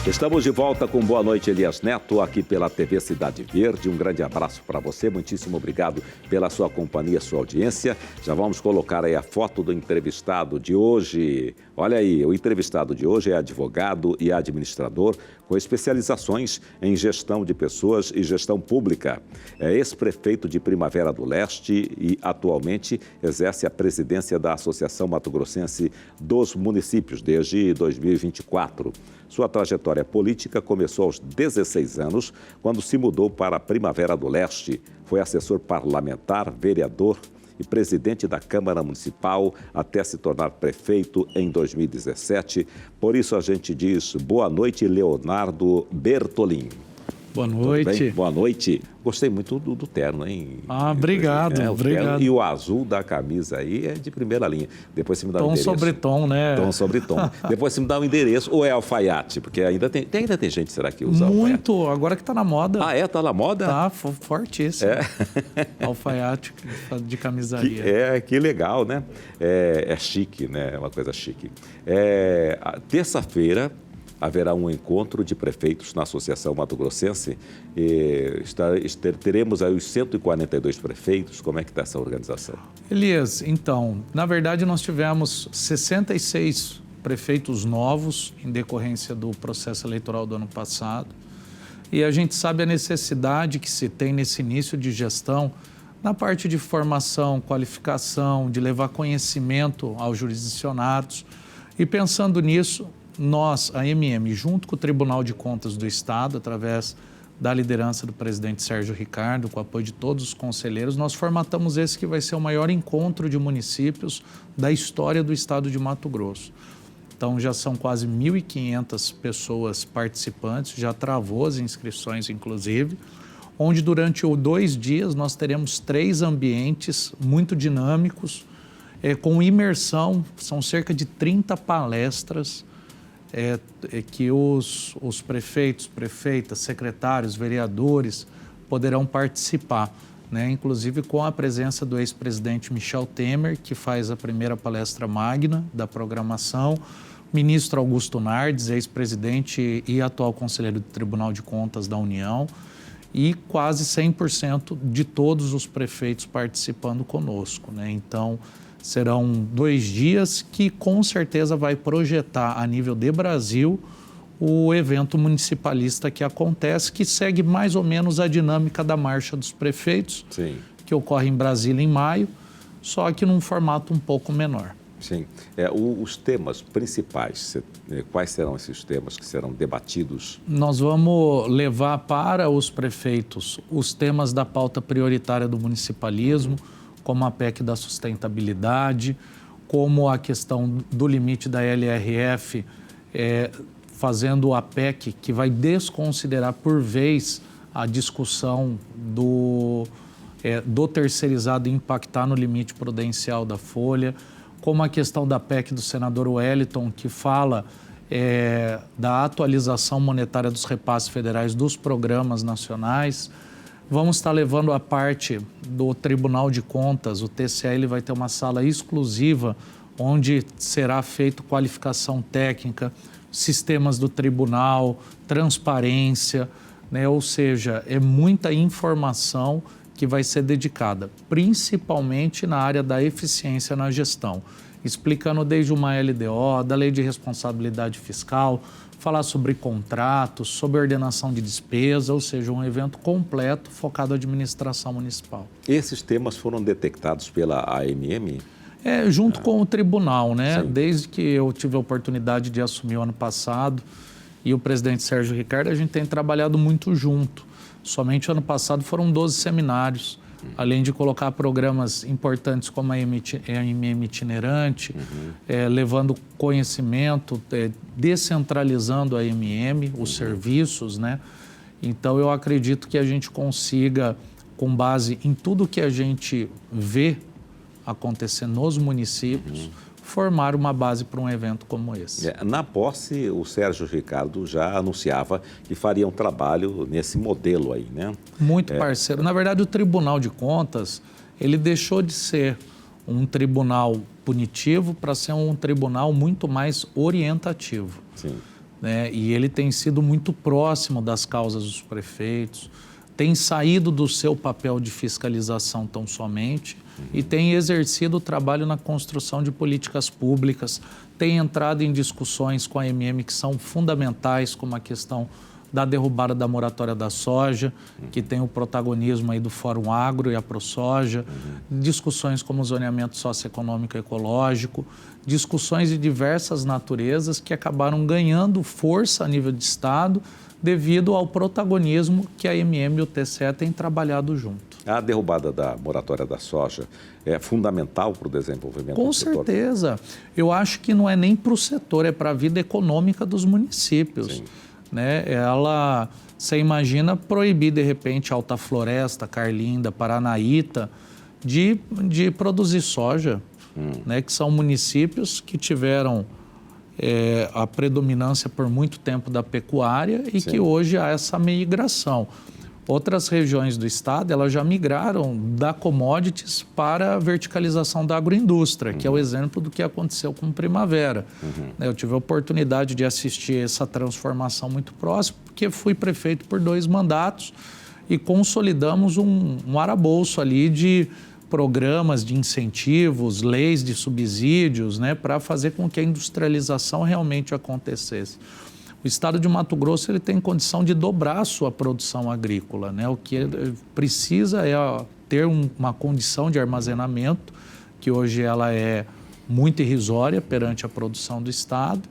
Estamos de volta com Boa Noite, Elias Neto, aqui pela TV Cidade Verde. Um grande abraço para você, muitíssimo obrigado pela sua companhia, sua audiência. Já vamos colocar aí a foto do entrevistado de hoje. Olha aí, o entrevistado de hoje é advogado e administrador com especializações em gestão de pessoas e gestão pública. É ex-prefeito de Primavera do Leste e atualmente exerce a presidência da Associação Mato Grossense dos Municípios desde 2024. Sua trajetória política começou aos 16 anos, quando se mudou para Primavera do Leste. Foi assessor parlamentar, vereador e presidente da Câmara Municipal até se tornar prefeito em 2017. Por isso a gente diz boa noite, Leonardo Bertolin. Boa noite. Boa noite. Gostei muito do terno, hein? Obrigado, obrigado. E o azul da camisa aí é de primeira linha. Depois você me dá o endereço. Tom sobre tom, né? Tom sobre tom. Depois você me dá o endereço. Ou é alfaiate? Porque ainda tem gente, será que usa alfaiate? Muito, agora que tá na moda. Ah, é? Tá na moda? Tá, fortíssimo. Alfaiate de camisaria. Que legal, né? É chique, né? É uma coisa chique. Terça-feira haverá um encontro de prefeitos na Associação Mato Grossense. Teremos aí os 142 prefeitos. Como é que está essa organização? Elias, então, na verdade nós tivemos 66 prefeitos novos em decorrência do processo eleitoral do ano passado. E a gente sabe a necessidade que se tem nesse início de gestão na parte de formação, qualificação, de levar conhecimento aos jurisdicionados. E pensando nisso, nós, a MM, junto com o Tribunal de Contas do Estado, através da liderança do presidente Sérgio Ricardo, com o apoio de todos os conselheiros, nós formatamos esse que vai ser o maior encontro de municípios da história do estado de Mato Grosso. Então, já são quase 1.500 pessoas participantes, já travou as inscrições, inclusive, onde durante 2 dias nós teremos 3 ambientes muito dinâmicos, com imersão, são cerca de 30 palestras, que os prefeitos, prefeitas, secretários, vereadores poderão participar, né? Inclusive com a presença do ex-presidente Michel Temer, que faz a primeira palestra magna da programação, ministro Augusto Nardes, ex-presidente e atual conselheiro do Tribunal de Contas da União, e quase 100% de todos os prefeitos participando conosco, né? Então, serão 2 dias que com certeza vai projetar a nível de Brasil o evento municipalista que acontece, que segue mais ou menos a dinâmica da Marcha dos Prefeitos, sim, que ocorre em Brasília em maio, só que num formato um pouco menor. Sim. Os temas principais, quais serão esses temas que serão debatidos? Nós vamos levar para os prefeitos os temas da pauta prioritária do municipalismo, como a PEC da sustentabilidade, como a questão do limite da LRF, fazendo a PEC que vai desconsiderar por vez a discussão do terceirizado impactar no limite prudencial da folha, como a questão da PEC do senador Wellington, que fala da atualização monetária dos repasses federais dos programas nacionais. Vamos estar levando a parte do Tribunal de Contas, o TCE ele vai ter uma sala exclusiva onde será feita qualificação técnica, sistemas do tribunal, transparência, né? Ou seja, é muita informação que vai ser dedicada, principalmente na área da eficiência na gestão, explicando desde uma LDO, da Lei de Responsabilidade Fiscal, falar sobre contratos, sobre ordenação de despesa, ou seja, um evento completo focado na administração municipal. Esses temas foram detectados pela AMM? Junto com o tribunal, né? Sim. Desde que eu tive a oportunidade de assumir o ano passado e o presidente Sérgio Ricardo, a gente tem trabalhado muito junto. Somente ano passado foram 12 seminários, além de colocar programas importantes como a AMM itinerante, levando conhecimento, descentralizando a AMM, os serviços, né? Então, eu acredito que a gente consiga, com base em tudo que a gente vê acontecer nos municípios, formar uma base para um evento como esse. Na posse, o Sérgio Ricardo já anunciava que faria um trabalho nesse modelo aí, né? Muito parceiro. Na verdade, o Tribunal de Contas, ele deixou de ser um tribunal punitivo para ser um tribunal muito mais orientativo. Sim. né? E ele tem sido muito próximo das causas dos prefeitos, tem saído do seu papel de fiscalização tão somente e tem exercido o trabalho na construção de políticas públicas, tem entrado em discussões com a AMM que são fundamentais, como a questão da derrubada da moratória da soja, que tem o protagonismo aí do Fórum Agro e a ProSoja, discussões como o zoneamento socioeconômico e ecológico, discussões de diversas naturezas que acabaram ganhando força a nível de Estado devido ao protagonismo que a AMM e o TCE têm trabalhado junto. A derrubada da moratória da soja é fundamental para o desenvolvimento do setor? Com certeza. Eu acho que não é nem para o setor, é para a vida econômica dos municípios. Sim. Né? Você imagina proibir, de repente, Alta Floresta, Carlinda, Paranaíta, de produzir soja, né? Que são municípios que tiveram a predominância por muito tempo da pecuária e Sim. que hoje há essa migração. Outras regiões do estado, elas já migraram da commodities para a verticalização da agroindústria, que é o exemplo do que aconteceu com Primavera. Eu tive a oportunidade de assistir essa transformação muito próximo, porque fui prefeito por 2 mandatos e consolidamos um arcabouço ali de programas de incentivos, leis de subsídios, né, para fazer com que a industrialização realmente acontecesse. O estado de Mato Grosso ele tem condição de dobrar a sua produção agrícola, né? O que precisa é ter uma condição de armazenamento, que hoje ela é muito irrisória perante a produção do estado,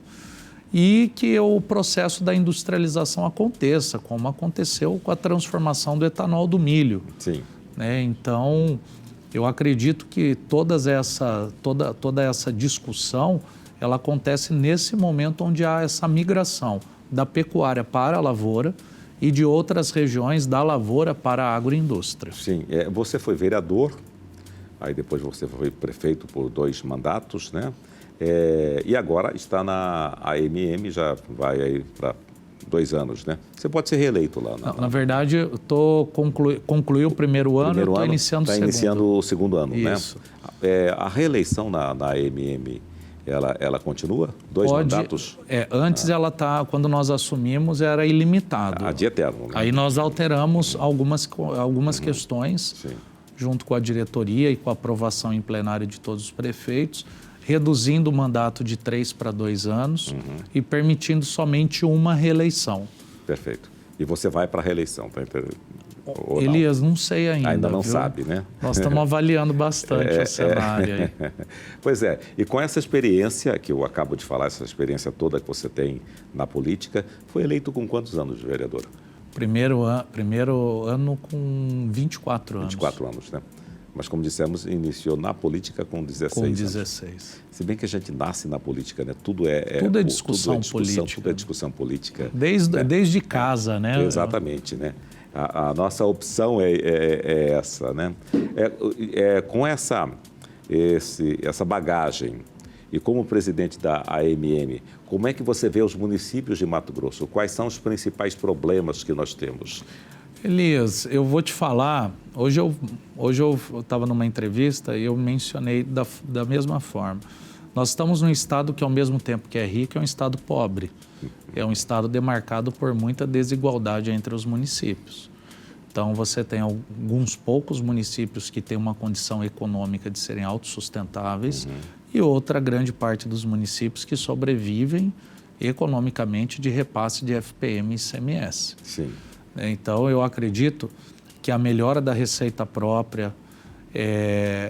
e que o processo da industrialização aconteça, como aconteceu com a transformação do etanol do milho. Sim. Né? Então, eu acredito que toda essa discussão ela acontece nesse momento onde há essa migração da pecuária para a lavoura e de outras regiões da lavoura para a agroindústria. Sim, você foi vereador, aí depois você foi prefeito por 2 mandatos, né? E agora está na AMM, já vai aí para 2 anos, né? Você pode ser reeleito lá. Na verdade, eu concluí o primeiro ano e estou iniciando o segundo. Está iniciando o segundo ano, Isso. né? A reeleição na AMM, ela continua? 2 mandatos? Antes ela quando nós assumimos, era ilimitado. A de eterno, né? Aí nós alteramos algumas questões, Sim. junto com a diretoria e com a aprovação em plenário de todos os prefeitos, reduzindo o mandato de 3 para 2 anos e permitindo somente uma reeleição. Perfeito. E você vai para a reeleição, tá entendendo? Elias, não sei ainda. Ainda não viu? sabe, né? Nós estamos avaliando bastante o cenário aí. Pois é, e com essa experiência que eu acabo de falar, essa experiência toda que você tem na política, foi eleito com quantos anos de vereador? Primeiro ano com 24 anos. 24 anos, né? Mas, como dissemos, iniciou na política com 16 com anos. 16. Se bem que a gente nasce na política, né? Tudo é discussão política. Tudo é discussão política. Desde casa, né? Exatamente, né? A nossa opção é essa, né? Com essa bagagem e como presidente da AMM, como é que você vê os municípios de Mato Grosso? Quais são os principais problemas que nós temos? Elias, eu vou te falar, hoje eu estava numa entrevista e eu mencionei da mesma forma. Nós estamos num estado que, ao mesmo tempo que é rico, é um estado pobre. É um estado demarcado por muita desigualdade entre os municípios. Então, você tem alguns poucos municípios que têm uma condição econômica de serem autossustentáveis e outra grande parte dos municípios que sobrevivem economicamente de repasse de FPM e ICMS. Sim. Então, eu acredito que a melhora da receita própria,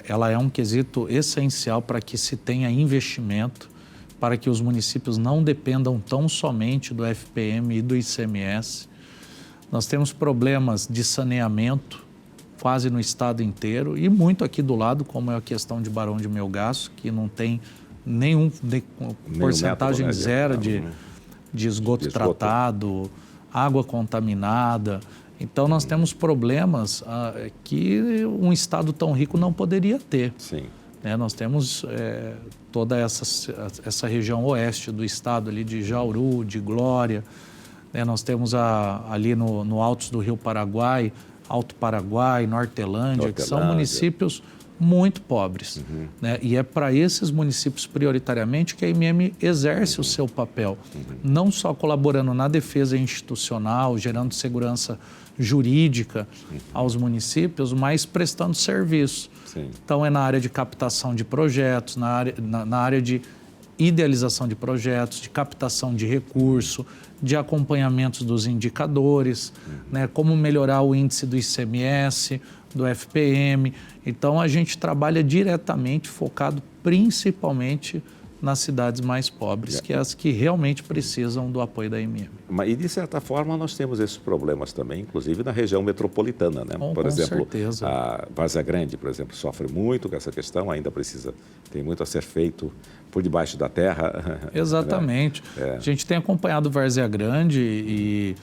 ela é um quesito essencial para que se tenha investimento, para que os municípios não dependam tão somente do FPM e do ICMS. Nós temos problemas de saneamento quase no estado inteiro e muito aqui do lado, como é a questão de Barão de Melgaço, que não tem porcentagem método, né, zero de esgoto tratado, água contaminada. Então, nós temos problemas que um estado tão rico não poderia ter. Sim. Nós temos toda essa região oeste do estado, ali de Jauru, de Glória. Nós temos ali no Altos do Rio Paraguai, Alto Paraguai, Nortelândia, que são municípios muito pobres. Né? E é para esses municípios, prioritariamente, que a MM exerce o seu papel. Não só colaborando na defesa institucional, gerando segurança jurídica aos municípios, mas prestando serviço. Sim. Então, é na área de captação de projetos, na área de idealização de projetos, de captação de recurso, de acompanhamento dos indicadores, né, como melhorar o índice do ICMS, do FPM. Então, a gente trabalha diretamente, focado principalmente nas cidades mais pobres, que é as que realmente precisam do apoio da MM. E, de certa forma, nós temos esses problemas também, inclusive na região metropolitana, né? Por exemplo, certeza. A Várzea Grande, por exemplo, sofre muito com essa questão, ainda tem muito a ser feito por debaixo da terra. Exatamente. Né? A gente tem acompanhado Várzea Grande e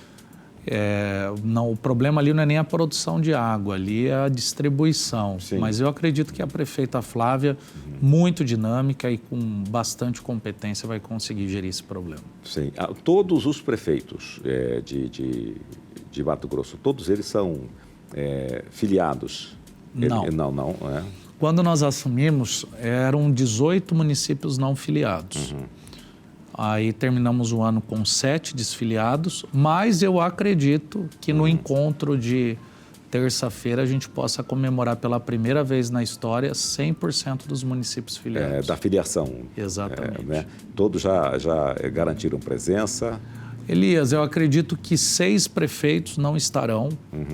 não, o problema ali não é nem a produção de água, ali é a distribuição. Sim. Mas eu acredito que a prefeita Flávia, muito dinâmica e com bastante competência, vai conseguir gerir esse problema. Sim. Todos os prefeitos de Mato Grosso, todos eles são filiados? Não. Não é? Quando nós assumimos, eram 18 municípios não filiados. Aí terminamos o ano com 7 desfiliados, mas eu acredito que no encontro de terça-feira a gente possa comemorar pela primeira vez na história 100% dos municípios filiados. Da filiação. Exatamente. Né? Todos já garantiram presença? Elias, eu acredito que 6 prefeitos não estarão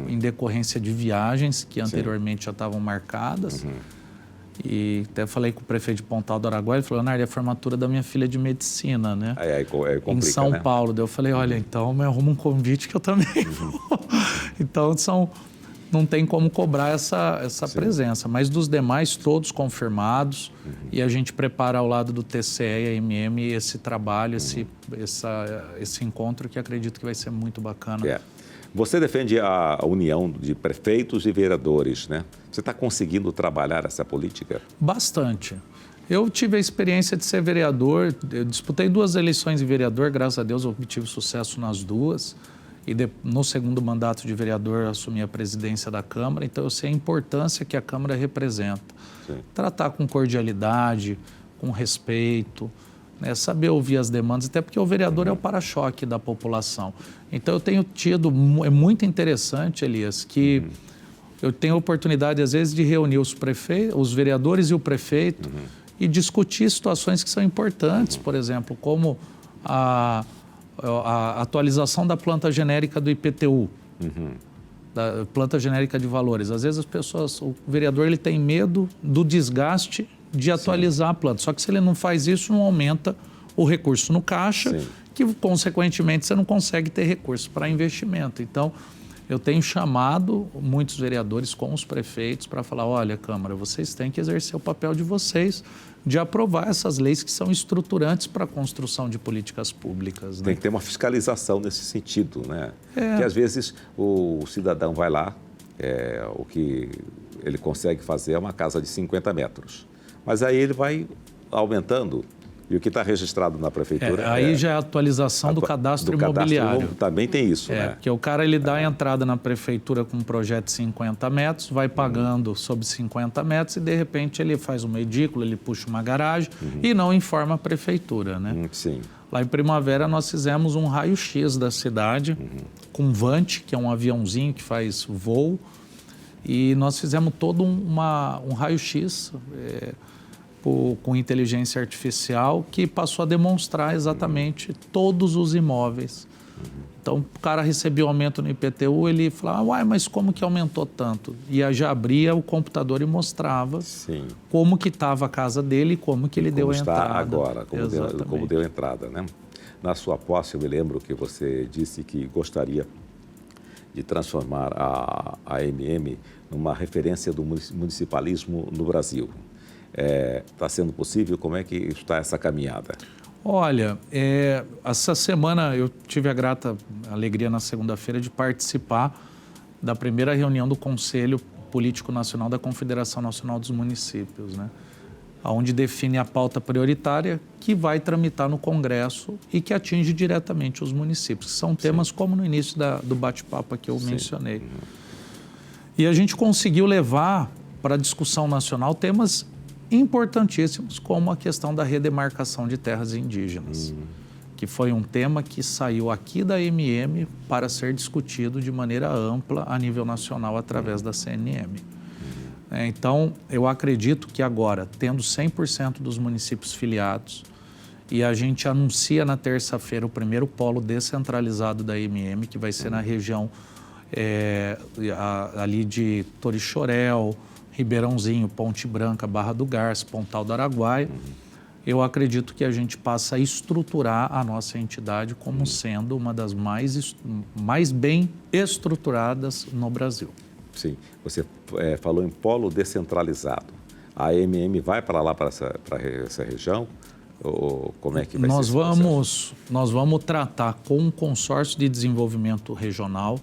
em decorrência de viagens que anteriormente já estavam marcadas. E até falei com o prefeito de Pontal do Araguaia, ele falou, Leonardo, é a formatura da minha filha de medicina, né? Complica, em São né? Paulo. Daí eu falei, olha, então me arruma um convite que eu também vou. Então, não tem como cobrar essa presença. Mas dos demais, todos confirmados. E a gente prepara ao lado do TCE e a MM esse trabalho, esse encontro que acredito que vai ser muito bacana. Você defende a união de prefeitos e vereadores, né? Você está conseguindo trabalhar essa política? Bastante. Eu tive a experiência de ser vereador, eu disputei 2 eleições de vereador, graças a Deus eu obtive sucesso nas 2. E no segundo mandato de vereador assumi a presidência da Câmara, então eu sei a importância que a Câmara representa. Sim. Tratar com cordialidade, com respeito, né, saber ouvir as demandas, até porque o vereador é o para-choque da população. Então, eu tenho tido, é muito interessante, Elias, que eu tenho a oportunidade, às vezes, de reunir os vereadores e o prefeito e discutir situações que são importantes, por exemplo, como a atualização da planta genérica do IPTU, da planta genérica de valores. Às vezes, o vereador ele tem medo do desgaste de atualizar a planta. Só que se ele não faz isso, não aumenta o recurso no caixa, que consequentemente você não consegue ter recurso para investimento. Então, eu tenho chamado muitos vereadores com os prefeitos para falar, olha, Câmara, vocês têm que exercer o papel de vocês de aprovar essas leis que são estruturantes para a construção de políticas públicas. Né? Tem que ter uma fiscalização nesse sentido, né? Porque às vezes o cidadão vai lá, o que ele consegue fazer é uma casa de 50 metros. Mas aí ele vai aumentando. E o que está registrado na prefeitura... aí já é a atualização do cadastro imobiliário. Também tem isso, né? Porque o cara ele dá a entrada na prefeitura com um projeto de 50 metros, vai pagando sobre 50 metros e, de repente, ele faz uma edícula, ele puxa uma garagem e não informa a prefeitura, né? Sim. Lá em Primavera, nós fizemos um raio-x da cidade com Vante, que é um aviãozinho que faz voo, e nós fizemos todo um raio-x... com inteligência artificial, que passou a demonstrar exatamente todos os imóveis. Então, o cara recebia o aumento no IPTU, ele falava, uai, mas como que aumentou tanto? E aí já abria o computador e mostrava como que estava a casa dele e como que ele deu a entrada. Como está agora, como deu a entrada, né? Na sua posse, eu me lembro que você disse que gostaria de transformar a MM numa referência do municipalismo no Brasil. Está sendo possível? Como é que está essa caminhada? Olha, essa semana eu tive a grata alegria na segunda-feira de participar da primeira reunião do Conselho Político Nacional da Confederação Nacional dos Municípios, né? Onde define a pauta prioritária que vai tramitar no Congresso e que atinge diretamente os municípios. São temas como no início do bate-papo que eu mencionei. E a gente conseguiu levar para discussão nacional temas importantíssimos, como a questão da redemarcação de terras indígenas, que foi um tema que saiu aqui da MM para ser discutido de maneira ampla a nível nacional através da CNM. Então, eu acredito que agora, tendo 100% dos municípios filiados, e a gente anuncia na terça-feira o primeiro polo descentralizado da MM, que vai ser na região ali de Torixoréu, Ribeirãozinho, Ponte Branca, Barra do Garça, Pontal do Araguaia. Eu acredito que a gente passa a estruturar a nossa entidade como sendo uma das mais bem estruturadas no Brasil. Sim, você falou em polo descentralizado. A MM vai para lá, para essa região? Ou como é que vai ser esse processo? Nós vamos tratar com um consórcio de desenvolvimento regional,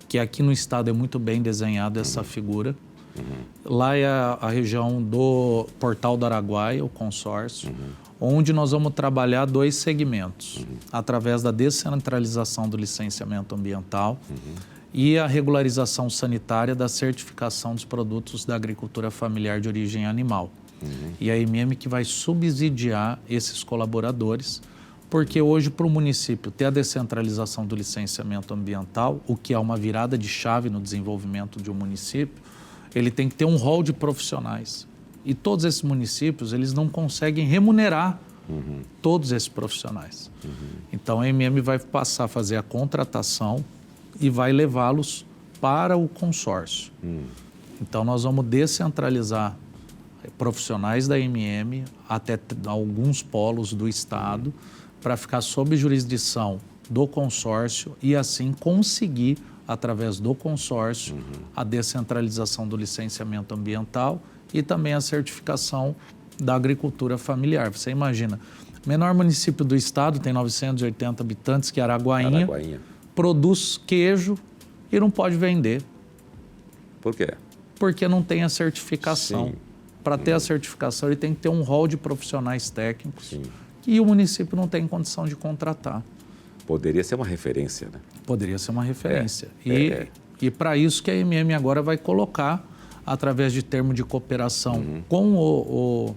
que aqui no estado é muito bem desenhado essa figura. Lá é a região do Portal do Araguaia, o consórcio, onde nós vamos trabalhar 2 segmentos, através da descentralização do licenciamento ambiental e a regularização sanitária da certificação dos produtos da agricultura familiar de origem animal. E a MM que vai subsidiar esses colaboradores, porque hoje para o município ter a descentralização do licenciamento ambiental, o que é uma virada de chave no desenvolvimento de um município, ele tem que ter um rol de profissionais. E todos esses municípios, eles não conseguem remunerar todos esses profissionais. Então a MM vai passar a fazer a contratação e vai levá-los para o consórcio. Então nós vamos descentralizar profissionais da MM até alguns polos do estado para ficar sob jurisdição do consórcio e assim conseguir, através do consórcio, a descentralização do licenciamento ambiental e também a certificação da agricultura familiar. Você imagina, o menor município do estado tem 980 habitantes, que é Araguainha, produz queijo e não pode vender. Por quê? Porque não tem a certificação. Para ter a certificação, ele tem que ter um rol de profissionais técnicos que o município não tem condição de contratar. Poderia ser uma referência, né? Poderia ser uma referência. E para isso que a MM agora vai colocar, através de termo de cooperação com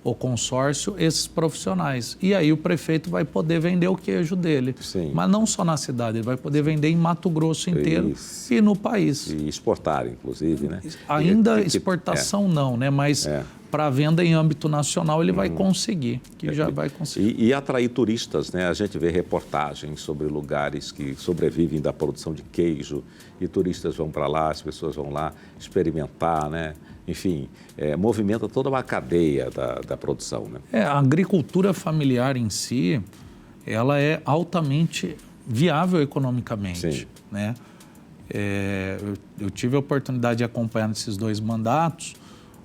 o consórcio, esses profissionais. E aí o prefeito vai poder vender o queijo dele. Mas não só na cidade, ele vai poder vender em Mato Grosso inteiro e no país. E exportar, inclusive, né? Ainda exportação não, né? Mas para venda em âmbito nacional ele vai conseguir, já vai conseguir. E atrair turistas, né? A gente vê reportagens sobre lugares que sobrevivem da produção de queijo e turistas vão para lá, as pessoas vão lá experimentar, né? Enfim, movimenta toda uma cadeia da produção, né? A agricultura familiar em si, ela é altamente viável economicamente, né? Eu tive a oportunidade de acompanhar nesses 2 mandatos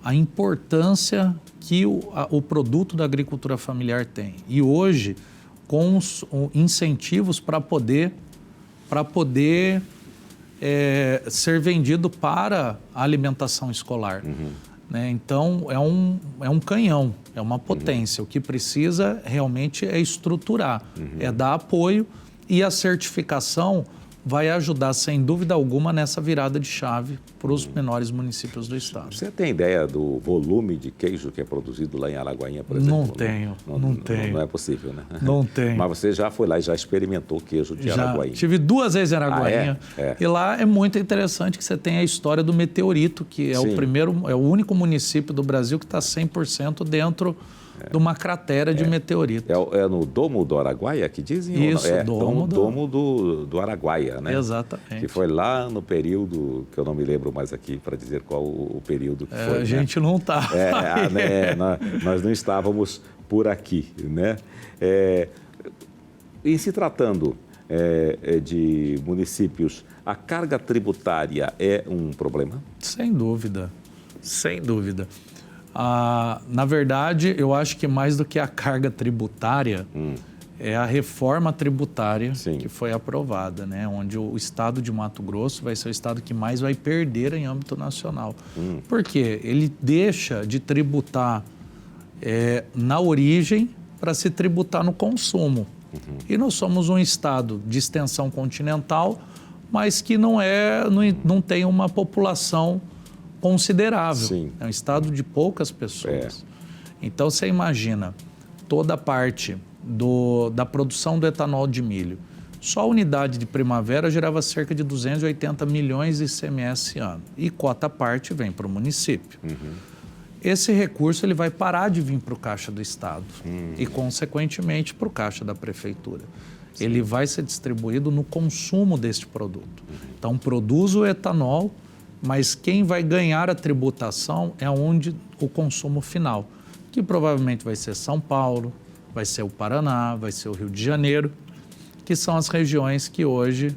a importância que o produto da agricultura familiar tem. E hoje, com os incentivos para poder ser vendido para a alimentação escolar. Né? Então, é um canhão, é uma potência. O que precisa realmente é estruturar, é dar apoio, e a certificação vai ajudar, sem dúvida alguma, nessa virada de chave para os menores municípios do estado. Você tem ideia do volume de queijo que é produzido lá em Araguainha, por exemplo? Não tenho, não tenho. Não é possível, né? Não tenho. Mas você já foi lá e já experimentou queijo de Araguainha? Tive 2 vezes em Araguainha. E lá é muito interessante que você tem a história do meteorito, que é o único município do Brasil que está 100% dentro de uma cratera de meteorito. É no Domo do Araguaia que dizem? Isso, Domo do Araguaia, né? Exatamente. Que foi lá no período, que eu não me lembro mais aqui para dizer qual o período que foi. A gente não está. Nós não estávamos por aqui, né? Em se tratando de municípios, a carga tributária é um problema? Sem dúvida, sem dúvida. Na verdade, eu acho que mais do que a carga tributária, é a reforma tributária que foi aprovada, né? Onde o estado de Mato Grosso vai ser o estado que mais vai perder em âmbito nacional. Por quê? Ele deixa de tributar na origem para se tributar no consumo. E nós somos um estado de extensão continental, mas que não tem uma população considerável. Sim. É um estado de poucas pessoas. Então, você imagina toda a parte da produção do etanol de milho. Só a unidade de Primavera gerava cerca de 280 milhões de ICMS ano. E cota parte vem para o município. Esse recurso ele vai parar de vir para o caixa do Estado e, consequentemente, para o caixa da Prefeitura. Sim. Ele vai ser distribuído no consumo deste produto. Então, produz o etanol, mas quem vai ganhar a tributação é onde o consumo final, que provavelmente vai ser São Paulo, vai ser o Paraná, vai ser o Rio de Janeiro, que são as regiões que hoje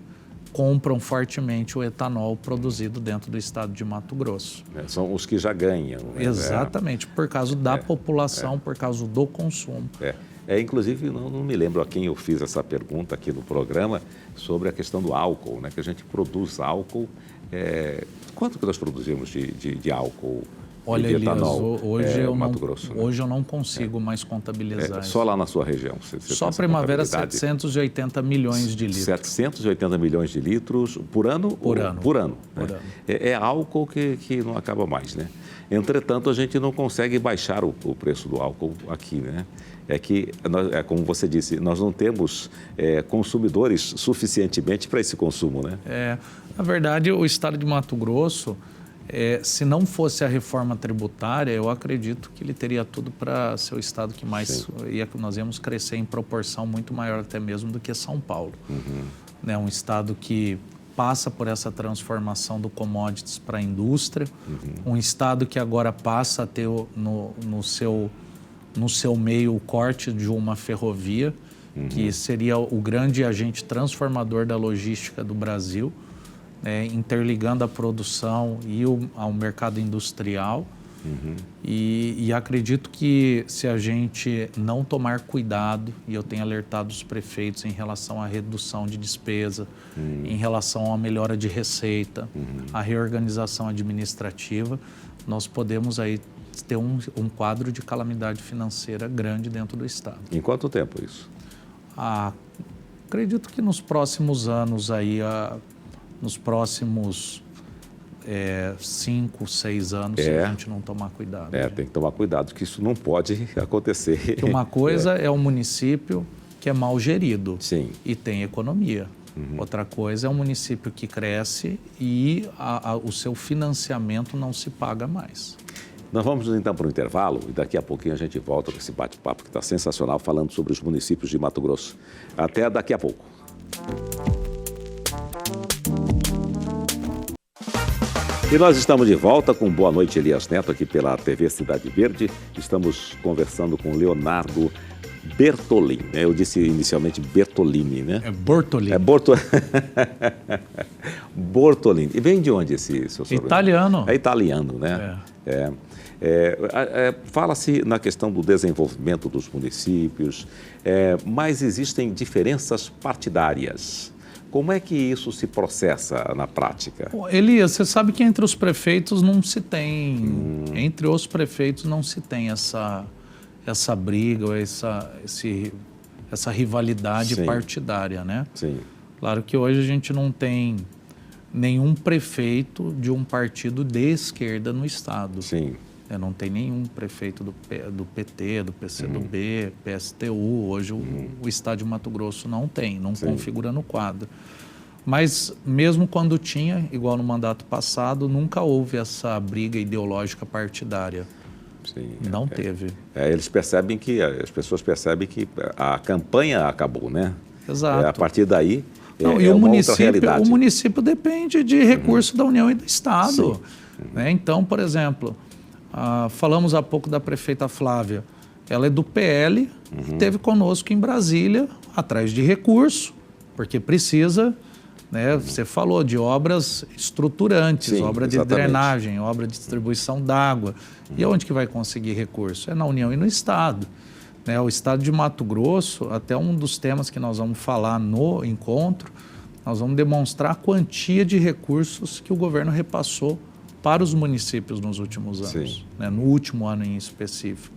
compram fortemente o etanol produzido dentro do estado de Mato Grosso. São os que já ganham. Né? Exatamente, por causa da população, por causa do consumo. Inclusive, não me lembro a quem eu fiz essa pergunta aqui no programa sobre a questão do álcool, né? Que a gente produz álcool. Quanto que nós produzimos de álcool? Olha, de etanol, Elias, hoje, Mato Grosso, né? Hoje eu não consigo mais contabilizar isso. Só lá na sua região? Só Primavera, 780 milhões de litros. 780 milhões de litros por ano? Por ano. Por ano. Por ano. É álcool que não acaba mais, né? Entretanto, a gente não consegue baixar o preço do álcool aqui, né? Como você disse, nós não temos consumidores suficientemente para esse consumo, né? Na verdade, o estado de Mato Grosso, se não fosse a reforma tributária, eu acredito que ele teria tudo para ser o estado que mais nós íamos crescer em proporção muito maior até mesmo do que São Paulo. Né? Um estado que passa por essa transformação do commodities para a indústria, um estado que agora passa a ter no seu meio o corte de uma ferrovia, que seria o grande agente transformador da logística do Brasil, interligando a produção e ao mercado industrial. E acredito que se a gente não tomar cuidado, e eu tenho alertado os prefeitos em relação à redução de despesa, em relação à melhora de receita, à reorganização administrativa, nós podemos aí ter um quadro de calamidade financeira grande dentro do estado. Em quanto tempo isso? Acredito que nos próximos anos aí, nos próximos 5, 6 anos, se a gente não tomar cuidado. Tem que tomar cuidado, que isso não pode acontecer. Porque uma coisa é um município que é mal gerido e tem economia. Outra coisa é um município que cresce e o seu financiamento não se paga mais. Nós vamos então para o intervalo e daqui a pouquinho a gente volta com esse bate-papo que está sensacional, falando sobre os municípios de Mato Grosso. Até daqui a pouco. E nós estamos de volta com Boa Noite, Elias Neto, aqui pela TV Cidade Verde. Estamos conversando com Leonardo Bertolin. Eu disse inicialmente Bertolini, né? Bortolini. Bortolini. E vem de onde esse seu sobrenome? Italiano. É italiano, né? Fala-se na questão do desenvolvimento dos municípios, mas existem diferenças partidárias. Como é que isso se processa na prática? Elias, você sabe que entre os prefeitos não se tem, entre os prefeitos não se tem essa briga, ou essa rivalidade partidária, né? Sim. Claro que hoje a gente não tem nenhum prefeito de um partido de esquerda no estado. Sim. Não tem nenhum prefeito do PT, do PCdoB, PSTU. Hoje o estado de Mato Grosso não configura no quadro. Mas mesmo quando tinha, igual no mandato passado, nunca houve essa briga ideológica partidária. Sim, não teve. Eles percebem as pessoas percebem que a campanha acabou, né? Exato. A partir daí, o município depende de recursos da União e do Estado. Né? Então, por exemplo, falamos há pouco da prefeita Flávia. Ela é do PL, esteve conosco em Brasília, atrás de recurso, porque precisa, né? Você falou de obras estruturantes, obra de drenagem, obra de distribuição d'água. E onde que vai conseguir recurso? É na União e no Estado. Né? O estado de Mato Grosso, até um dos temas que nós vamos falar no encontro, nós vamos demonstrar a quantia de recursos que o governo repassou para os municípios nos últimos anos, né? No último ano em específico,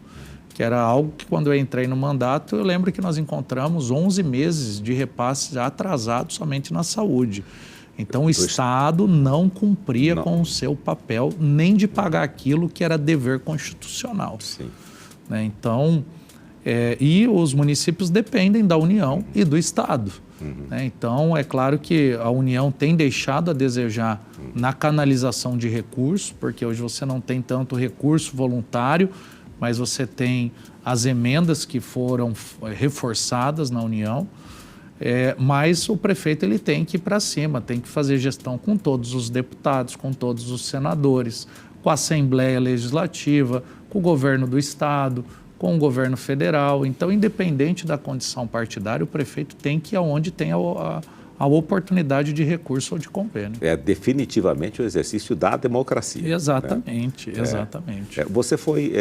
que era algo que quando eu entrei no mandato, eu lembro que nós encontramos 11 meses de repasses atrasados somente na saúde. Então, o Estado não cumpria com o seu papel, nem de pagar aquilo que era dever constitucional. Sim. Né? Então, e os municípios dependem da União e do Estado. Né? Então, é claro que a União tem deixado a desejar na canalização de recursos, porque hoje você não tem tanto recurso voluntário, mas você tem as emendas que foram reforçadas na União. Mas o prefeito ele tem que ir para cima, tem que fazer gestão com todos os deputados, com todos os senadores, com a Assembleia Legislativa, com o governo do Estado, com o governo federal. Então, independente da condição partidária, o prefeito tem que ir aonde tem a oportunidade de recurso ou de convênio. É definitivamente o exercício da democracia. Exatamente, né? Exatamente. Você foi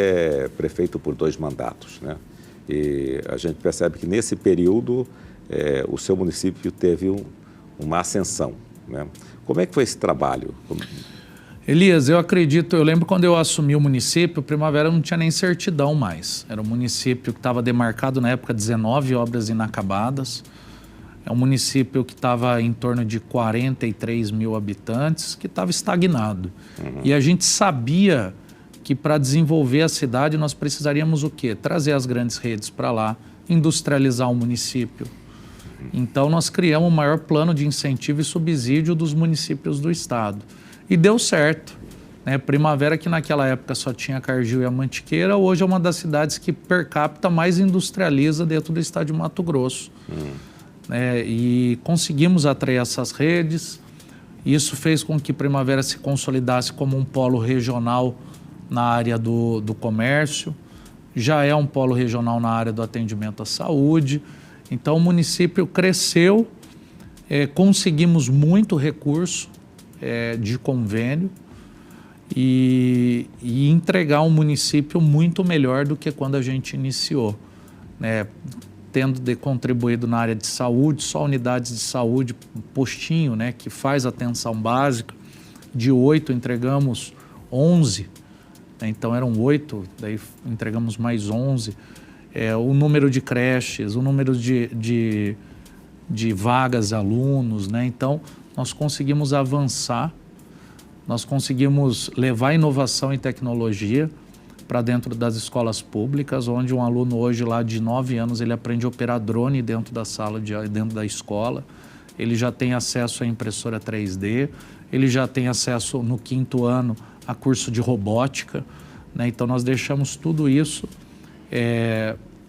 prefeito por 2 mandatos, né? E a gente percebe que nesse período o seu município teve uma ascensão, né? Como é que foi esse trabalho? Elias, eu lembro quando eu assumi o município, Primavera não tinha nem certidão mais. Era um município que estava demarcado na época 19 obras inacabadas. É um município que estava em torno de 43 mil habitantes, que estava estagnado. E a gente sabia que para desenvolver a cidade nós precisaríamos o quê? Trazer as grandes redes para lá, industrializar o município. Então nós criamos o maior plano de incentivo e subsídio dos municípios do estado. E deu certo. Né? Primavera, que naquela época só tinha Cargill e a Mantiqueira, hoje é uma das cidades que per capita mais industrializa dentro do estado de Mato Grosso. E conseguimos atrair essas redes. Isso fez com que Primavera se consolidasse como um polo regional na área do comércio. Já é um polo regional na área do atendimento à saúde. Então, o município cresceu, conseguimos muito recurso de convênio e entregar um município muito melhor do que quando a gente iniciou, né? Tendo contribuído na área de saúde, só unidades de saúde, postinho, né, que faz atenção básica, de 8 entregamos 11, né? Então eram 8, daí entregamos mais 11. O número de creches, o número de vagas alunos, né? Então, nós conseguimos avançar, nós conseguimos levar inovação e tecnologia para dentro das escolas públicas, onde um aluno hoje lá de 9 anos, ele aprende a operar drone dentro da sala, dentro da escola, ele já tem acesso à impressora 3D, ele já tem acesso no 5º ano a curso de robótica, né? Então, nós deixamos tudo isso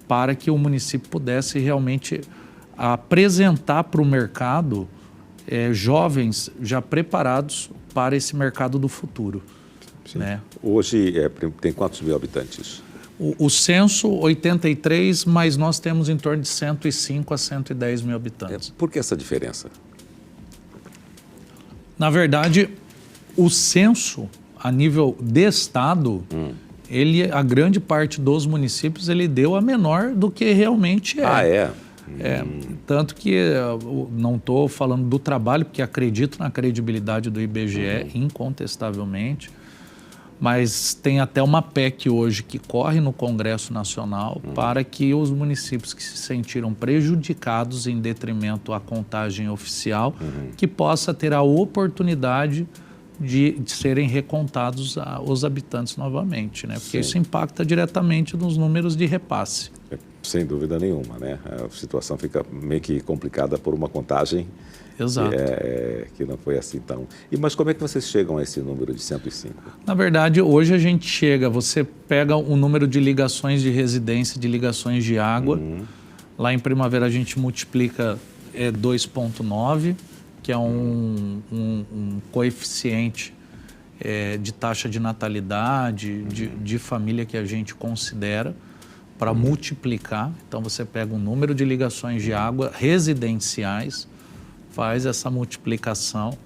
para que o município pudesse realmente apresentar para o mercado jovens já preparados para esse mercado do futuro. Né? Hoje tem quantos mil habitantes? O censo, 83, mas nós temos em torno de 105 a 110 mil habitantes. Por que essa diferença? Na verdade, o censo, a nível de estado, a grande parte dos municípios, ele deu a menor do que realmente é. Tanto que eu não estou falando do trabalho, porque acredito na credibilidade do IBGE, incontestavelmente, mas tem até uma PEC hoje que corre no Congresso Nacional para que os municípios que se sentiram prejudicados em detrimento à contagem oficial, que possa ter a oportunidade de serem recontados os habitantes novamente, né? Porque isso impacta diretamente nos números de repasse. Sem dúvida nenhuma, né? A situação fica meio que complicada por uma contagem que não foi assim tão... Mas como é que vocês chegam a esse número de 105? Na verdade, hoje a gente você pega o número de ligações de residência, de ligações de água. Lá em Primavera a gente multiplica 2,9, que é um coeficiente de taxa de natalidade, de família que a gente considera para multiplicar. Então, você pega o número de ligações de água residenciais, faz essa multiplicação,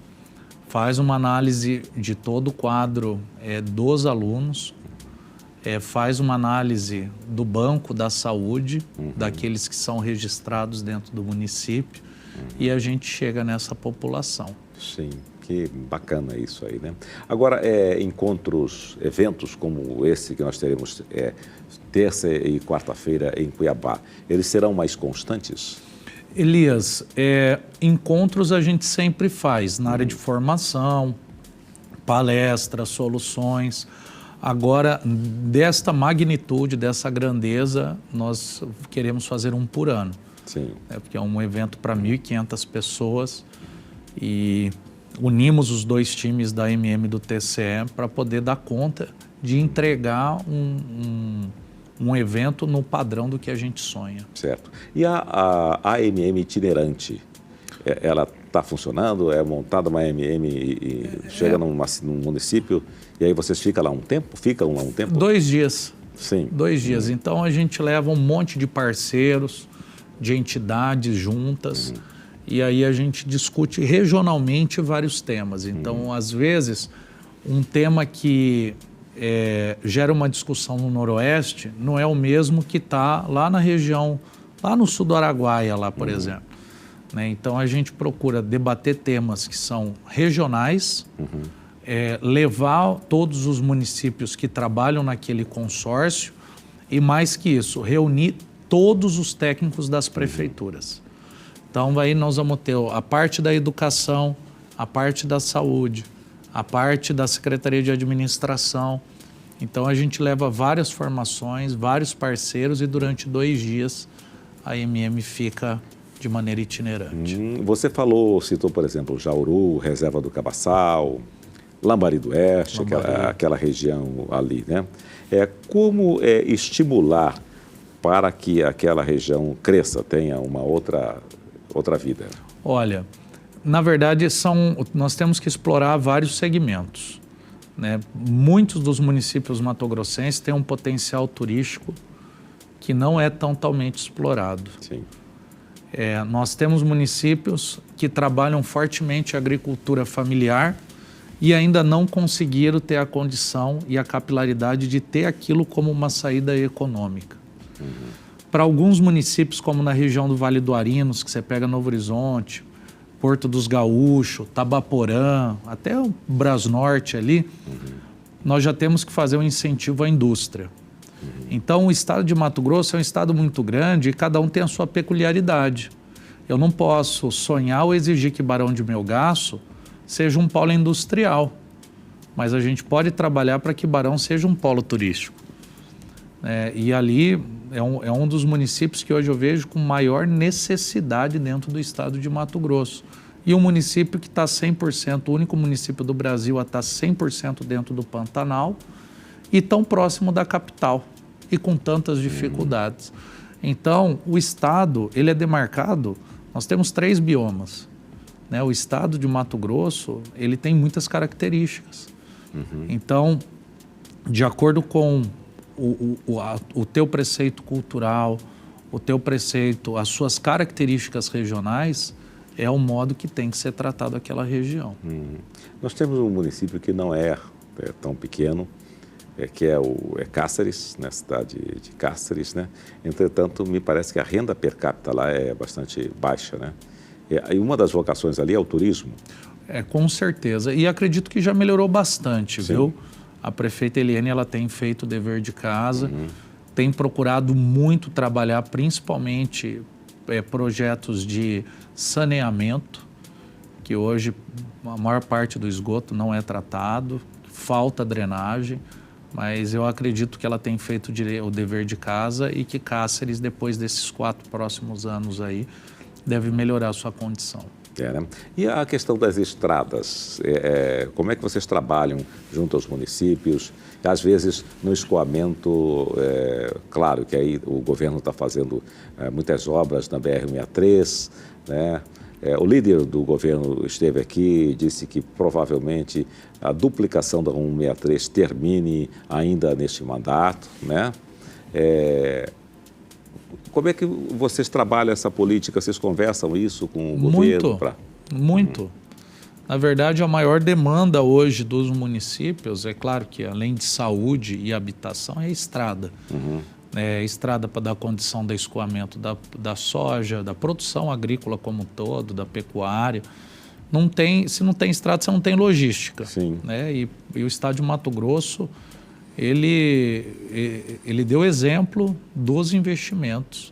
faz uma análise de todo o quadro dos alunos, faz uma análise do banco da saúde, daqueles que são registrados dentro do município, e a gente chega nessa população. Sim, que bacana isso aí, né? Agora, eventos como esse que nós teremos terça e quarta-feira em Cuiabá, eles serão mais constantes? Elias, encontros a gente sempre faz na área de formação, palestras, soluções. Agora, desta magnitude, dessa grandeza, nós queremos fazer um por ano. Sim. Porque é um evento para 1.500 pessoas e unimos os dois times da MM e do TCE para poder dar conta de entregar um evento no padrão do que a gente sonha. Certo. E a AMM itinerante, ela está funcionando? É montada uma AMM e chega num município e aí vocês ficam lá um tempo? Ficam lá um tempo? 2 dias. Sim. 2 dias. Então a gente leva um monte de parceiros, de entidades juntas e aí a gente discute regionalmente vários temas. Então, às vezes, um tema que gera uma discussão no Noroeste não é o mesmo que está lá na região, lá no sul do Araguaia, lá, por exemplo. Né? Então, a gente procura debater temas que são regionais, levar todos os municípios que trabalham naquele consórcio e, mais que isso, reunir todos os técnicos das prefeituras. Então, aí nós vamos ter a parte da educação, a parte da saúde, a parte da Secretaria de Administração. Então, a gente leva várias formações, vários parceiros e durante 2 dias a MM fica de maneira itinerante. Você citou, por exemplo, Jauru, Reserva do Cabaçal, Lambari do Oeste, aquela região ali, né? Como estimular para que aquela região cresça, tenha uma outra vida? Olha, na verdade, nós temos que explorar vários segmentos. Né? Muitos dos municípios matogrossenses têm um potencial turístico que não é totalmente explorado. Sim. Nós temos municípios que trabalham fortemente a agricultura familiar e ainda não conseguiram ter a condição e a capilaridade de ter aquilo como uma saída econômica. Para alguns municípios, como na região do Vale do Arinos, que você pega Novo Horizonte, Porto dos Gaúchos, Tabaporã, até o Brasnorte ali, nós já temos que fazer um incentivo à indústria. Então, o estado de Mato Grosso é um estado muito grande e cada um tem a sua peculiaridade. Eu não posso sonhar ou exigir que Barão de Melgaço seja um polo industrial, mas a gente pode trabalhar para que Barão seja um polo turístico. E ali é um dos municípios que hoje eu vejo com maior necessidade dentro do estado de Mato Grosso. E um município que está 100%, o único município do Brasil a estar 100% dentro do Pantanal e tão próximo da capital e com tantas dificuldades. Então, o estado, ele é demarcado, nós temos 3 biomas. Né? O estado de Mato Grosso, ele tem muitas características. Então, de acordo com o teu preceito cultural, o teu preceito, as suas características regionais, é o modo que tem que ser tratado aquela região. Nós temos um município que não é tão pequeno, que é Cáceres, na cidade de Cáceres, né? Entretanto, me parece que a renda per capita lá é bastante baixa, né? E uma das vocações ali é o turismo. Com certeza. E acredito que já melhorou bastante, Sim. viu? A prefeita Eliane, ela tem feito o dever de casa, tem procurado muito trabalhar, principalmente projetos de saneamento, que hoje a maior parte do esgoto não é tratado, falta drenagem, mas eu acredito que ela tem feito o dever de casa e que Cáceres, depois desses 4 próximos anos aí, deve melhorar a sua condição. Né? E a questão das estradas, como é que vocês trabalham junto aos municípios? Às vezes, no escoamento, claro que aí o governo está fazendo muitas obras na BR-163, né? O líder do governo esteve aqui e disse que provavelmente a duplicação da 163 termine ainda neste mandato, né? Como é que vocês trabalham essa política? Vocês conversam isso com o governo? Muito. Na verdade, a maior demanda hoje dos municípios, é claro que além de saúde e habitação, é a estrada. Estrada para dar condição do escoamento da soja, da produção agrícola como um todo, da pecuária. Se não tem estrada, você não tem logística. Sim. Né? E o estado de Mato Grosso, ele deu exemplo dos investimentos.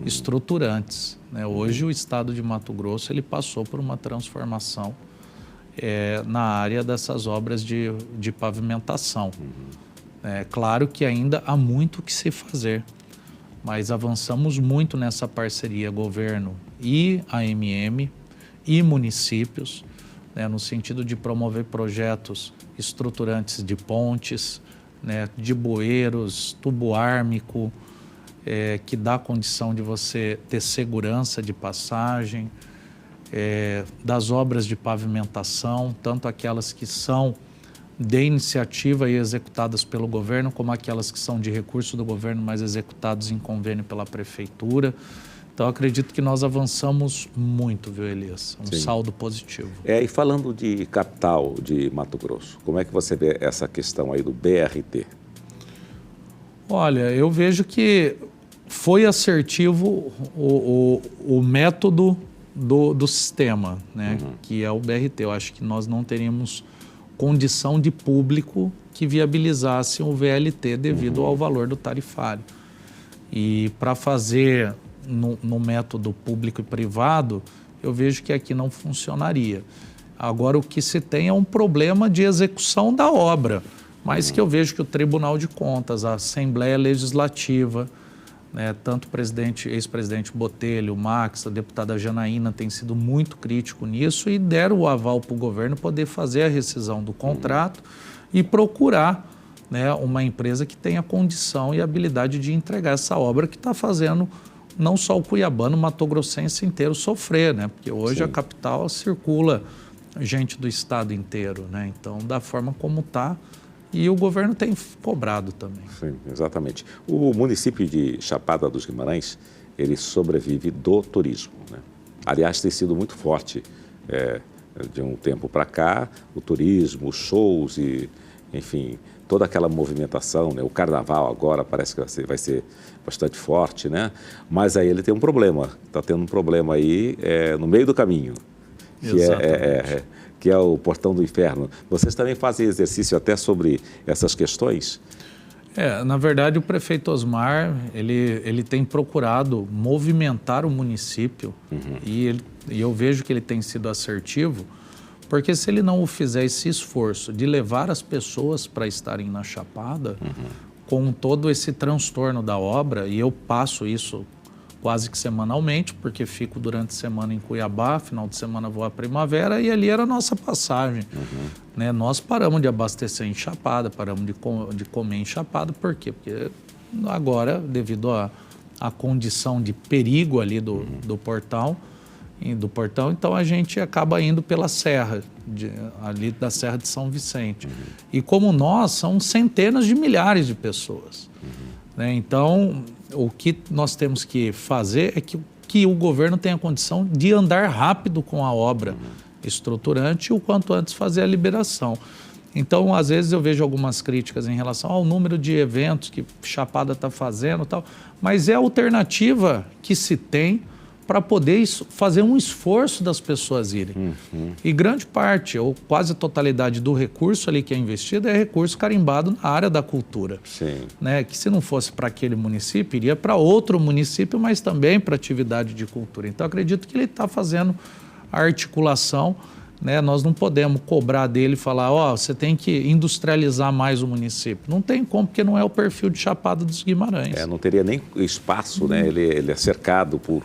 estruturantes, né? Hoje o estado de Mato Grosso ele passou por uma transformação na área dessas obras de pavimentação. É claro que ainda há muito o que se fazer, mas avançamos muito nessa parceria governo e AMM e municípios, né, no sentido de promover projetos estruturantes de pontes, né, de bueiros, tubo ármico, que dá condição de você ter segurança de passagem, das obras de pavimentação, tanto aquelas que são de iniciativa e executadas pelo governo, como aquelas que são de recurso do governo, mas executados em convênio pela prefeitura. Então, acredito que nós avançamos muito, viu, Elias? Sim. Saldo positivo. E falando de capital de Mato Grosso, como é que você vê essa questão aí do BRT? Olha, eu vejo que foi assertivo o método do sistema, né? Que é o BRT. Eu acho que nós não teríamos condição de público que viabilizasse o VLT devido ao valor do tarifário. E para fazer no método público e privado, eu vejo que aqui não funcionaria. Agora, o que se tem é um problema de execução da obra, mas que eu vejo que o Tribunal de Contas, a Assembleia Legislativa, né, tanto o ex-presidente Botelho, o Max, a deputada Janaína tem sido muito crítico nisso e deram o aval para o governo poder fazer a rescisão do contrato e procurar, né, uma empresa que tenha condição e habilidade de entregar essa obra que está fazendo não só o cuiabano, o matogrossense inteiro sofrer, né? Porque hoje a capital circula gente do estado inteiro, né? Então, da forma como está, e o governo tem cobrado também. Sim, exatamente. O município de Chapada dos Guimarães, ele sobrevive do turismo, né? Aliás, tem sido muito forte de um tempo para cá, o turismo, os shows e, enfim, toda aquela movimentação, né? O carnaval agora parece que vai ser bastante forte, né? Mas aí ele tem um problema, está tendo um problema aí no meio do caminho, que é o Portão do Inferno. Vocês também fazem exercício até sobre essas questões? Na verdade, o prefeito Osmar, ele tem procurado movimentar o município e eu vejo que ele tem sido assertivo, porque se ele não fizer esse esforço de levar as pessoas para estarem na Chapada, com todo esse transtorno da obra, e eu passo isso quase que semanalmente, porque fico durante a semana em Cuiabá, final de semana vou à Primavera, e ali era a nossa passagem. Né? Nós paramos de abastecer em Chapada, paramos de comer em Chapada, por quê? Porque agora, devido à condição de perigo ali do portão, então a gente acaba indo pela serra, ali da Serra de São Vicente. E como nós, são centenas de milhares de pessoas. Né? Então, o que nós temos que fazer é que o governo tenha condição de andar rápido com a obra estruturante e o quanto antes fazer a liberação. Então, às vezes eu vejo algumas críticas em relação ao número de eventos que Chapada está fazendo e tal, mas é a alternativa que se tem para poder fazer um esforço das pessoas irem. E grande parte, ou quase a totalidade do recurso ali que é investido é recurso carimbado na área da cultura. Sim. Né? Que se não fosse para aquele município, iria para outro município, mas também para atividade de cultura. Então, acredito que ele está fazendo a articulação, né? Nós não podemos cobrar dele e falar, você tem que industrializar mais o município. Não tem como, porque não é o perfil de Chapada dos Guimarães. Não teria nem espaço, né? Ele é cercado por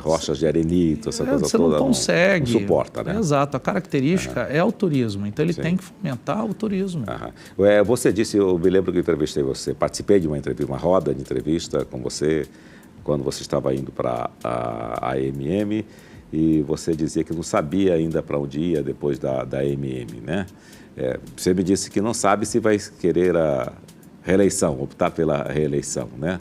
rochas de arenito, essa coisa você toda. Você não consegue. Não suporta, né? Exato. A característica é o turismo. Então, ele tem que fomentar o turismo. Você disse, eu me lembro que eu entrevistei você, participei de uma roda de entrevista com você, quando você estava indo para a AMM, e você dizia que não sabia ainda para onde ia depois da AMM, né? Você me disse que não sabe se vai querer a reeleição, optar pela reeleição, né?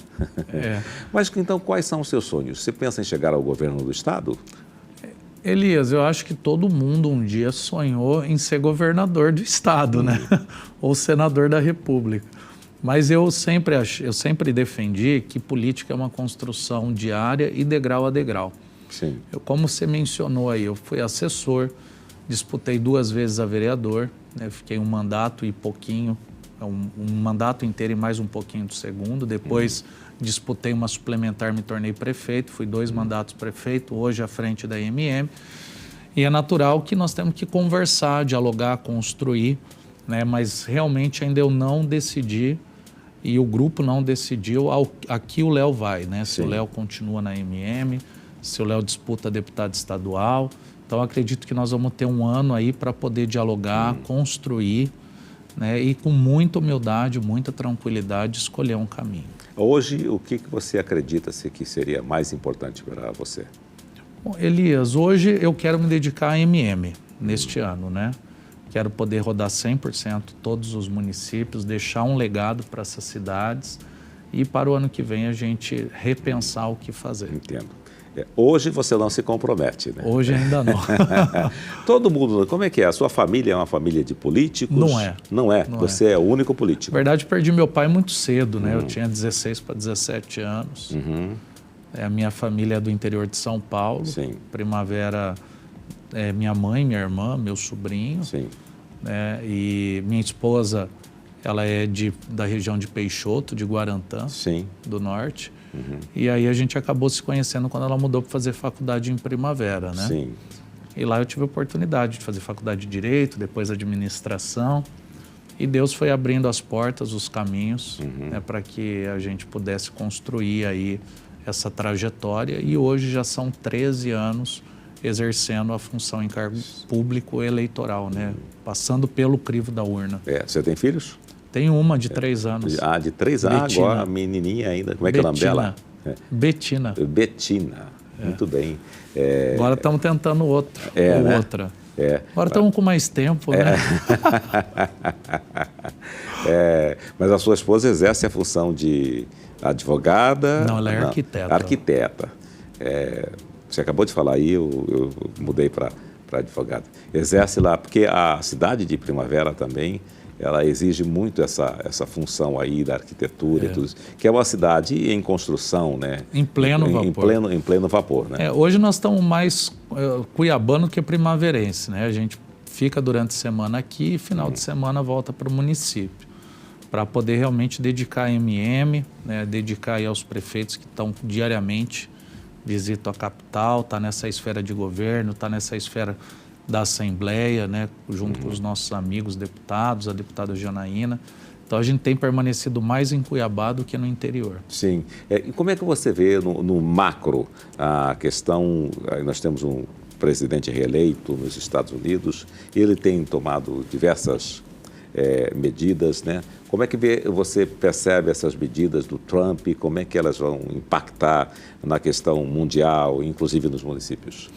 Mas então, quais são os seus sonhos? Você pensa em chegar ao governo do estado? Elias, eu acho que todo mundo um dia sonhou em ser governador do estado, né? Ou senador da República. Mas eu sempre defendi que política é uma construção diária e degrau a degrau. Sim. Como você mencionou aí, eu fui assessor, disputei 2 vezes a vereador, né? Fiquei um mandato e pouquinho, um mandato inteiro e mais um pouquinho do segundo. Depois disputei uma suplementar, me tornei prefeito, fui 2 mandatos prefeito, hoje à frente da IMM. E é natural que nós temos que conversar, dialogar, construir, né? Mas realmente ainda eu não decidi e o grupo não decidiu a que o Léo vai, né? Se o Léo continua na IMM, se o Léo disputa deputado estadual. Então, acredito que nós vamos ter um ano aí para poder dialogar, construir, né? E com muita humildade, muita tranquilidade, escolher um caminho. Hoje, o que você acredita que seria mais importante para você? Bom, Elias, hoje eu quero me dedicar à IMM neste ano, né? Quero poder rodar 100% todos os municípios, deixar um legado para essas cidades e para o ano que vem a gente repensar o que fazer. Entendo. Hoje você não se compromete, né? Hoje ainda não. Todo mundo, como é que é? A sua família é uma família de políticos? Não é. Não é? Não Você é o único político? Na verdade, perdi meu pai muito cedo, né? Eu tinha 16 para 17 anos. A minha família é do interior de São Paulo. Sim. Primavera, minha mãe, minha irmã, meu sobrinho. Sim. Né? E minha esposa, ela é da região de Peixoto, de Guarantã, Sim. do norte. E aí a gente acabou se conhecendo quando ela mudou para fazer faculdade em Primavera, né? Sim. E lá eu tive a oportunidade de fazer faculdade de Direito, depois administração. E Deus foi abrindo as portas, os caminhos, né, para que a gente pudesse construir aí essa trajetória. E hoje já são 13 anos exercendo a função em cargo público eleitoral, né? Passando pelo crivo da urna. Você tem filhos? Tenho uma de 3 anos. Ah, de 3 anos, agora menininha ainda. Como é que é o nome dela? Betina. Betina, muito bem. Agora estamos tentando outra. Né? Outra. Agora estamos com mais tempo, né? Mas a sua esposa exerce a função de advogada? Não, ela é arquiteta. Arquiteta. Você acabou de falar aí, eu mudei para advogada. Exerce lá, porque a cidade de Primavera também, ela exige muito essa função aí da arquitetura e tudo isso, que é uma cidade em construção, né? Em pleno vapor. Em pleno vapor, né? Hoje nós estamos mais cuiabano que primaverense, né? A gente fica durante a semana aqui e final de semana volta para o município, para poder realmente dedicar a MM, né? Dedicar aí aos prefeitos que estão diariamente, visitam a capital, está nessa esfera de governo, está nessa esfera da Assembleia, né, junto com os nossos amigos deputados, a deputada Janaína. Então, a gente tem permanecido mais em Cuiabá do que no interior. Sim. E como é que você vê no macro a questão... Nós temos um presidente reeleito nos Estados Unidos, ele tem tomado diversas medidas, né? Como é que você percebe essas medidas do Trump? Como é que elas vão impactar na questão mundial, inclusive nos municípios?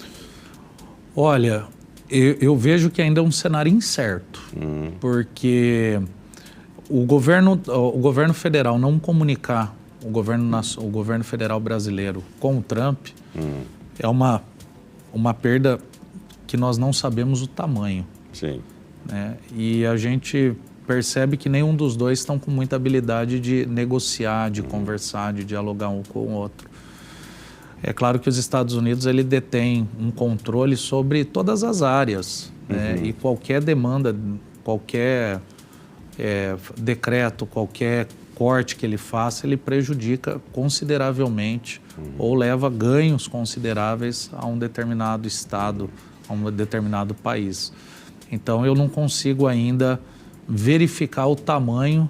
Olha... Eu vejo que ainda é um cenário incerto, porque o governo federal não comunicar o governo federal brasileiro com o Trump é uma perda que nós não sabemos o tamanho. Sim. Né? E a gente percebe que nenhum dos dois estão com muita habilidade de negociar, de conversar, de dialogar um com o outro. É claro que os Estados Unidos ele detém um controle sobre todas as áreas, né? E qualquer demanda, qualquer decreto, qualquer corte que ele faça, ele prejudica consideravelmente ou leva ganhos consideráveis a um determinado estado, a um determinado país. Então, eu não consigo ainda verificar o tamanho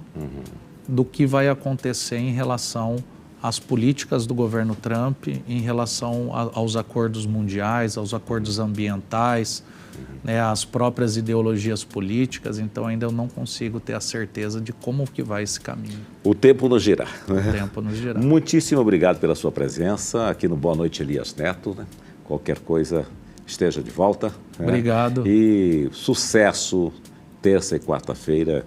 do que vai acontecer em relação às políticas do governo Trump, em relação aos acordos mundiais, aos acordos ambientais, né, às próprias ideologias políticas. Então, ainda eu não consigo ter a certeza de como que vai esse caminho. O tempo nos dirá. O tempo nos dirá. Muitíssimo obrigado pela sua presença aqui no Boa Noite Elias Neto. Né? Qualquer coisa, esteja de volta. Obrigado. Né? E sucesso terça e quarta-feira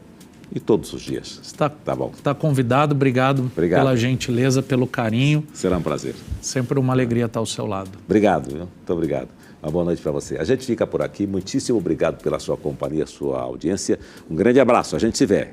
e todos os dias. Tá bom. Está convidado. Obrigado pela gentileza, pelo carinho. Será um prazer. Sempre uma alegria estar ao seu lado. Obrigado, viu? Muito obrigado. Uma boa noite para você. A gente fica por aqui. Muitíssimo obrigado pela sua companhia, sua audiência. Um grande abraço. A gente se vê.